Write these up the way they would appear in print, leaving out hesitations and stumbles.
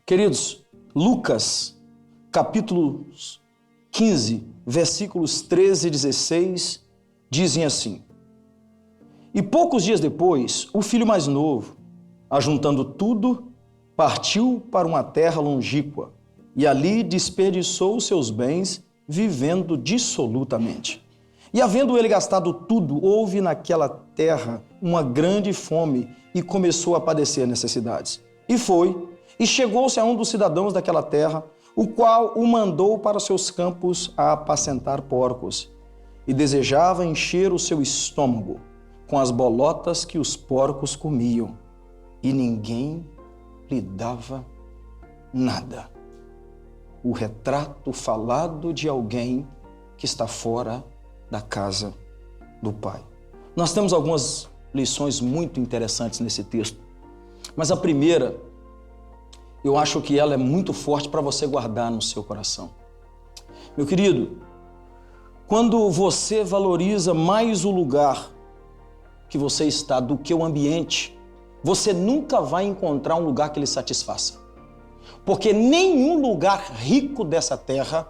Queridos, Lucas, capítulo 15, versículos 13 e 16, dizem assim: E poucos dias depois, o filho mais novo, ajuntando tudo, partiu para uma terra longínqua e ali desperdiçou seus bens, vivendo dissolutamente. E havendo ele gastado tudo, houve naquela terra uma grande fome e começou a padecer necessidades. E foi, e chegou-se a um dos cidadãos daquela terra, o qual o mandou para seus campos a apacentar porcos, e desejava encher o seu estômago com as bolotas que os porcos comiam, e ninguém lhe dava nada. O retrato falado de alguém que está fora da casa do Pai. Nós temos algumas lições muito interessantes nesse texto, mas a primeira, eu acho que ela é muito forte para você guardar no seu coração. Meu querido, quando você valoriza mais o lugar que você está do que o ambiente, você nunca vai encontrar um lugar que lhe satisfaça. Porque nenhum lugar rico dessa terra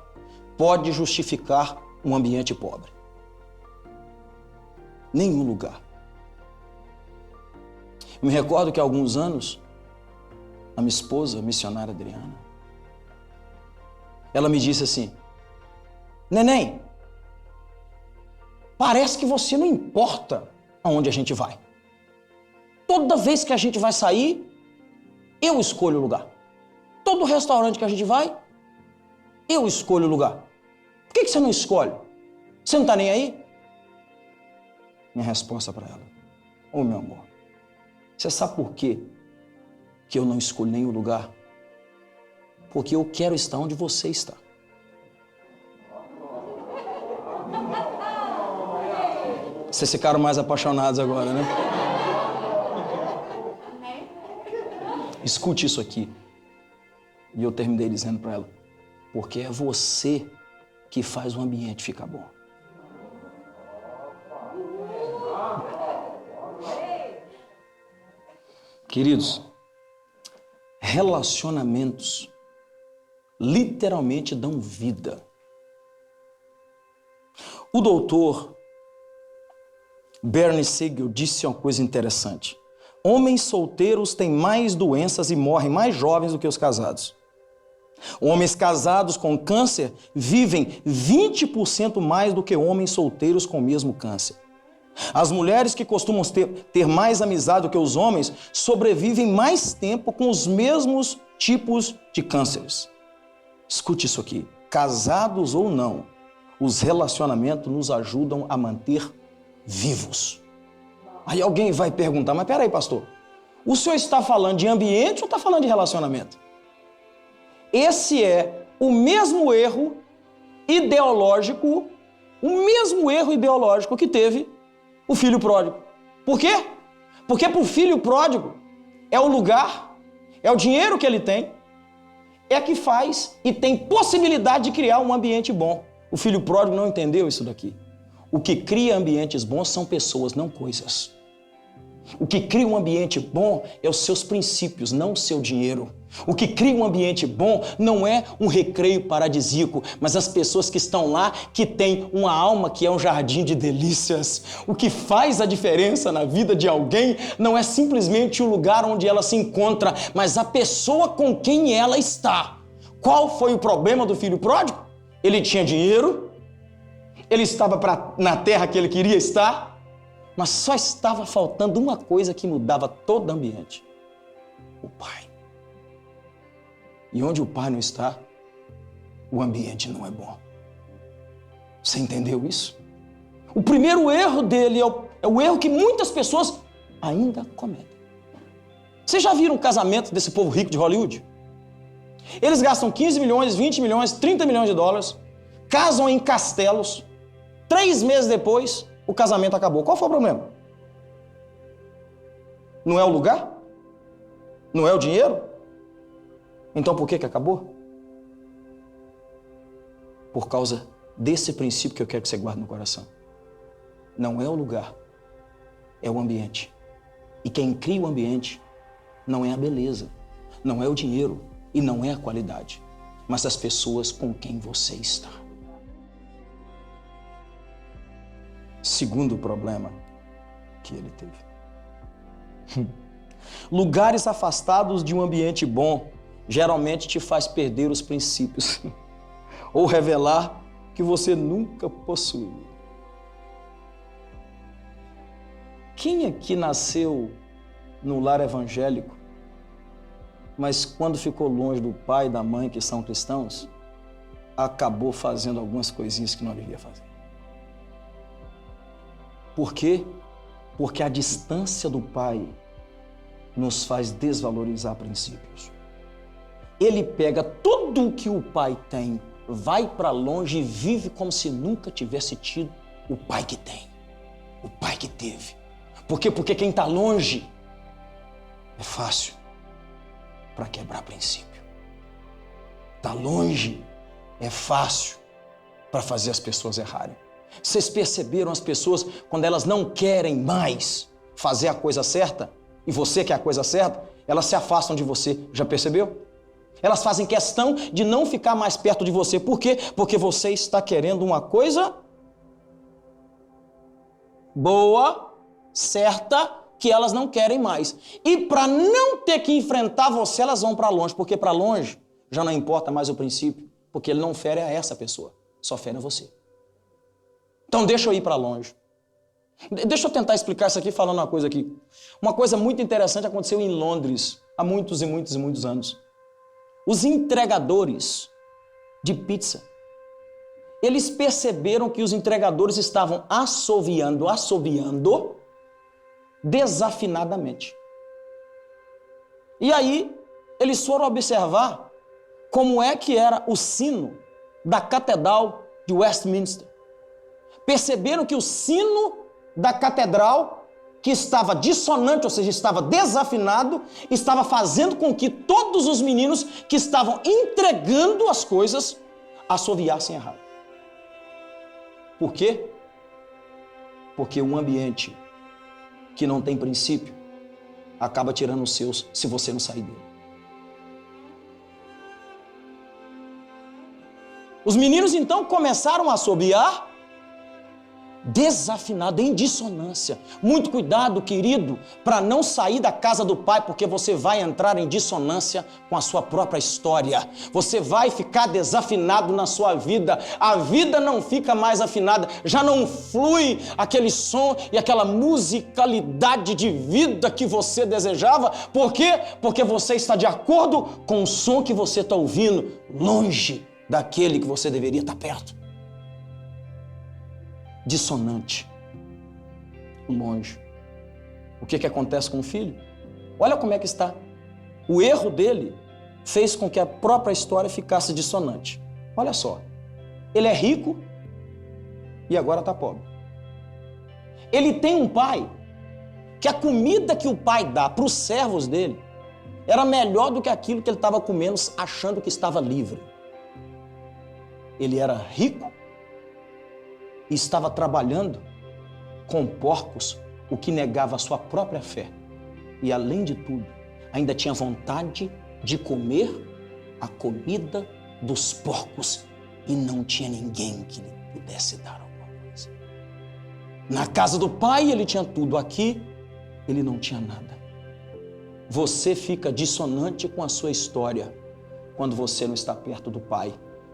pode justificar um ambiente pobre. Nenhum lugar. Eu me recordo que há alguns anos, a minha esposa, a missionária Adriana, ela me disse assim: Neném, parece que você não importa aonde a gente vai. Toda vez que a gente vai sair, eu escolho o lugar. Todo restaurante que a gente vai, eu escolho o lugar. Por que você não escolhe? Você não está nem aí? Minha resposta para ela: Ô meu amor, você sabe por quê que eu não escolho nenhum lugar? Porque eu quero estar onde você está. Vocês ficaram mais apaixonados agora, né? Escute isso aqui. E eu terminei dizendo para ela: porque é você que faz o ambiente ficar bom. Queridos, relacionamentos literalmente dão vida. O doutor Bernie Siegel disse uma coisa interessante: homens solteiros têm mais doenças e morrem mais jovens do que os casados. Homens casados com câncer vivem 20% mais do que homens solteiros com o mesmo câncer. As mulheres que costumam ter mais amizade do que os homens sobrevivem mais tempo com os mesmos tipos de cânceres. Escute isso aqui: casados ou não, os relacionamentos nos ajudam a manter vivos. Aí alguém vai perguntar: mas peraí, pastor, o senhor está falando de ambiente ou está falando de relacionamento? Esse é o mesmo erro ideológico, que teve o filho pródigo. Por quê? Porque para o filho pródigo é o lugar, é o dinheiro que ele tem, é que faz e tem possibilidade de criar um ambiente bom. O filho pródigo não entendeu isso daqui. O que cria ambientes bons são pessoas, não coisas. O que cria um ambiente bom é os seus princípios, não o seu dinheiro. O que cria um ambiente bom não é um recreio paradisíaco, mas as pessoas que estão lá, que têm uma alma que é um jardim de delícias. O que faz a diferença na vida de alguém não é simplesmente o lugar onde ela se encontra, mas a pessoa com quem ela está. Qual foi o problema do filho pródigo? Ele tinha dinheiro, ele estava na terra que ele queria estar, mas só estava faltando uma coisa que mudava todo o ambiente: o pai. E onde o pai não está, o ambiente não é bom. Você entendeu isso? O primeiro erro dele é o erro que muitas pessoas ainda cometem. Vocês já viram o casamento desse povo rico de Hollywood? Eles gastam 15 milhões, 20 milhões, 30 milhões de dólares, casam em castelos, 3 meses depois, o casamento acabou. Qual foi o problema? Não é o lugar? Não é o dinheiro? Então por que acabou? Por causa desse princípio que eu quero que você guarde no coração. Não é o lugar, é o ambiente. E quem cria o ambiente não é a beleza, não é o dinheiro. E não é a qualidade, mas as pessoas com quem você está. Segundo problema que ele teve. Lugares afastados de um ambiente bom geralmente te faz perder os princípios ou revelar que você nunca possuiu. Quem aqui nasceu no lar evangélico, mas quando ficou longe do pai e da mãe, que são cristãos, acabou fazendo algumas coisinhas que não devia fazer? Por quê? Porque a distância do pai nos faz desvalorizar princípios. Ele pega tudo o que o pai tem, vai para longe e vive como se nunca tivesse tido o pai que tem, o pai que teve. Por quê? Porque quem está longe é fácil para quebrar princípio. Está longe é fácil para fazer as pessoas errarem. Vocês perceberam as pessoas quando elas não querem mais fazer a coisa certa e você quer a coisa certa, elas se afastam de você. Já percebeu? Elas fazem questão de não ficar mais perto de você. Por quê? Porque você está querendo uma coisa boa, certa, que elas não querem mais. E para não ter que enfrentar você, elas vão para longe, porque para longe já não importa mais o princípio, porque ele não fere a essa pessoa, só fere a você. Então deixa eu ir para longe. Deixa eu tentar explicar isso aqui falando uma coisa aqui. Uma coisa muito interessante aconteceu em Londres há muitos e muitos e muitos anos. Os entregadores de pizza, eles perceberam que os entregadores estavam assoviando desafinadamente. E aí, eles foram observar como é que era o sino da Catedral de Westminster. Perceberam que o sino da catedral, que estava dissonante, ou seja, estava desafinado, estava fazendo com que todos os meninos que estavam entregando as coisas assoviassem errado. Por quê? Porque um ambiente que não tem princípio acaba tirando os seus se você não sair dele. Os meninos então começaram a assobiar desafinado, em dissonância. Muito cuidado, querido, para não sair da casa do pai, porque você vai entrar em dissonância com a sua própria história. Você vai ficar desafinado na sua vida. A vida não fica mais afinada, já não flui aquele som e aquela musicalidade de vida que você desejava. Por quê? Porque você está de acordo com o som que você está ouvindo, longe daquele que você deveria estar perto. Dissonante, longe. O que acontece com o filho? Olha como é que está. O erro dele fez com que a própria história ficasse dissonante. Olha só, ele é rico e agora está pobre. Ele tem um pai que a comida que o pai dá para os servos dele era melhor do que aquilo que ele estava comendo, achando que estava livre. Ele era rico e estava trabalhando com porcos, o que negava a sua própria fé. E, além de tudo, ainda tinha vontade de comer a comida dos porcos e não tinha ninguém que lhe pudesse dar alguma coisa. Na casa do pai ele tinha tudo, aqui ele não tinha nada. Você fica dissonante com a sua história quando você não está perto do pai.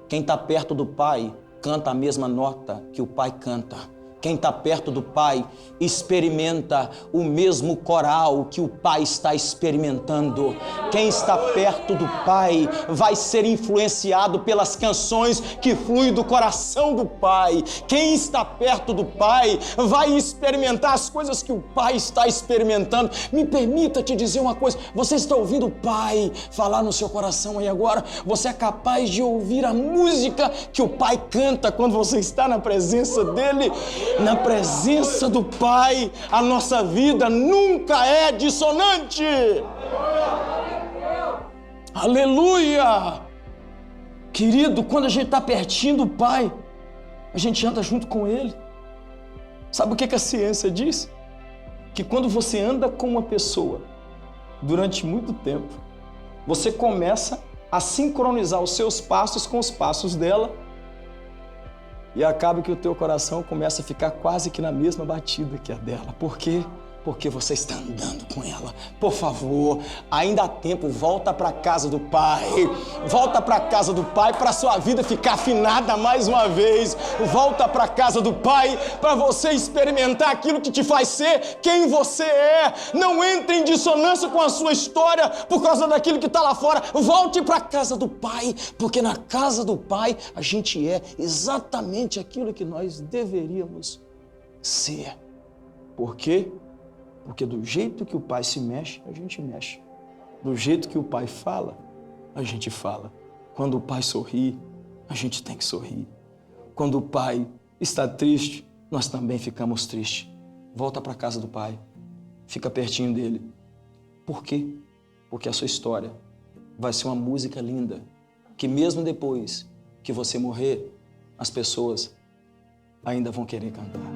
Quem está perto do pai canta a mesma nota que o pai canta. Quem está perto do pai experimenta o mesmo coral que o pai está experimentando. Quem está perto do pai vai ser influenciado pelas canções que fluem do coração do pai. Quem está perto do pai vai experimentar as coisas que o pai está experimentando. Me permita te dizer uma coisa, você está ouvindo o pai falar no seu coração aí agora? Você é capaz de ouvir a música que o pai canta quando você está na presença dele? Na presença do Pai, a nossa vida nunca é dissonante. Aleluia! Querido, quando a gente está pertinho do Pai, a gente anda junto com Ele. Sabe o que a ciência diz? Que quando você anda com uma pessoa durante muito tempo, você começa a sincronizar os seus passos com os passos dela, e acaba que o teu coração começa a ficar quase que na mesma batida que a dela. Por quê? Porque você está andando com ela. Por favor, ainda há tempo, volta para a casa do Pai. Volta para a casa do Pai para a sua vida ficar afinada mais uma vez. Volta para a casa do Pai para você experimentar aquilo que te faz ser quem você é. Não entre em dissonância com a sua história por causa daquilo que está lá fora. Volte para a casa do Pai, porque na casa do Pai a gente é exatamente aquilo que nós deveríamos ser. Por quê? Porque do jeito que o Pai se mexe, a gente mexe. Do jeito que o Pai fala, a gente fala. Quando o Pai sorri, a gente tem que sorrir. Quando o Pai está triste, nós também ficamos tristes. Volta para a casa do Pai. Fica pertinho dele. Por quê? Porque a sua história vai ser uma música linda, que mesmo depois que você morrer, as pessoas ainda vão querer cantar.